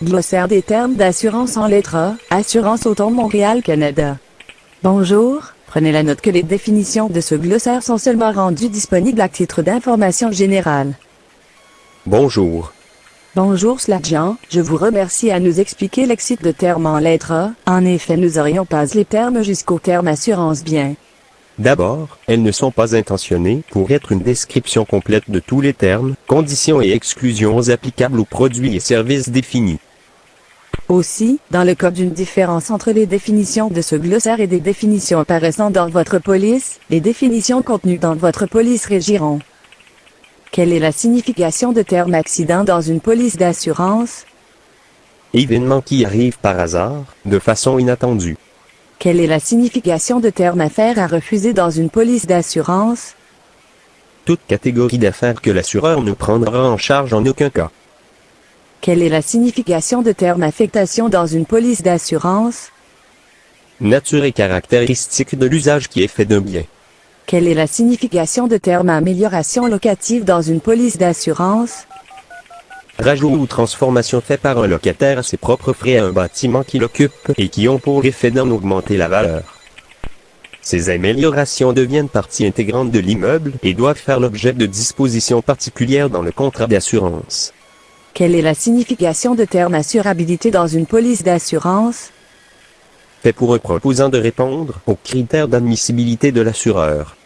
Glossaire des termes d'assurance en lettres A, Assurance Auto Montréal Canada. Bonjour, prenez la note que les définitions de ce glossaire sont seulement rendues disponibles à titre d'information générale. Bonjour. Bonjour Sladjan, je vous remercie à nous expliquer lexique de termes en lettres A. En effet, nous aurions pas les termes jusqu'au terme assurance bien. D'abord, elles ne sont pas intentionnées pour être une description complète de tous les termes, conditions et exclusions applicables aux produits et services définis. Aussi, dans le cas d'une différence entre les définitions de ce glossaire et des définitions apparaissant dans votre police, les définitions contenues dans votre police régiront. Quelle est la signification de terme accident dans une police d'assurance? Événement qui arrive par hasard, de façon inattendue. Quelle est la signification de terme affaire à refuser dans une police d'assurance? Toute catégorie d'affaires que l'assureur ne prendra en charge en aucun cas. Quelle est la signification de terme affectation dans une police d'assurance? Nature et caractéristiques de l'usage qui est fait d'un bien. Quelle est la signification de terme amélioration locative dans une police d'assurance? Rajout ou transformation fait par un locataire à ses propres frais à un bâtiment qu'il occupe et qui ont pour effet d'en augmenter la valeur. Ces améliorations deviennent partie intégrante de l'immeuble et doivent faire l'objet de dispositions particulières dans le contrat d'assurance. Quelle est la signification de terme assurabilité dans une police d'assurance? Fait pour un proposant de répondre aux critères d'admissibilité de l'assureur.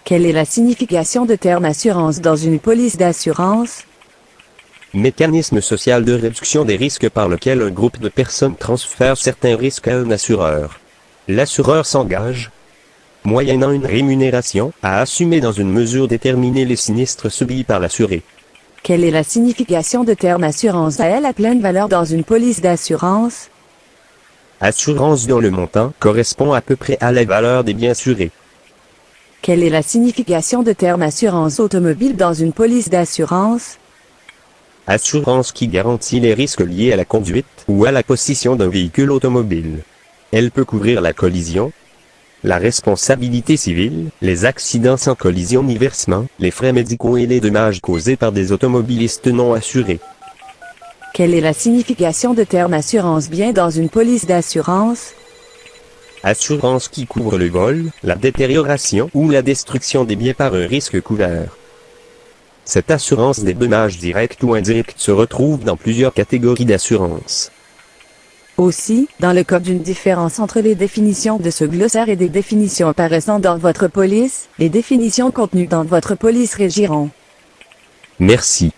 Quelle est la signification de terme assurance dans une police d'assurance? Mécanisme social de réduction des risques par lequel un groupe de personnes transfère certains risques à un assureur. L'assureur s'engage, moyennant une rémunération, à assumer dans une mesure déterminée les sinistres subis par l'assuré. Quelle est la signification de terme assurance réelle à pleine valeur dans une police d'assurance? Assurance dont le montant correspond à peu près à la valeur des biens assurés. Quelle est la signification de terme assurance automobile dans une police d'assurance? Assurance qui garantit les risques liés à la conduite ou à la possession d'un véhicule automobile. Elle peut couvrir la collision, la responsabilité civile, les accidents sans collision ni versement, les frais médicaux et les dommages causés par des automobilistes non assurés. Quelle est la signification de terme assurance bien dans une police d'assurance? Assurance qui couvre le vol, la détérioration ou la destruction des biens par un risque couvert. Cette assurance des dommages directs ou indirects se retrouve dans plusieurs catégories d'assurance. Aussi, dans le cas d'une différence entre les définitions de ce glossaire et des définitions apparaissant dans votre police, les définitions contenues dans votre police régiront. Merci.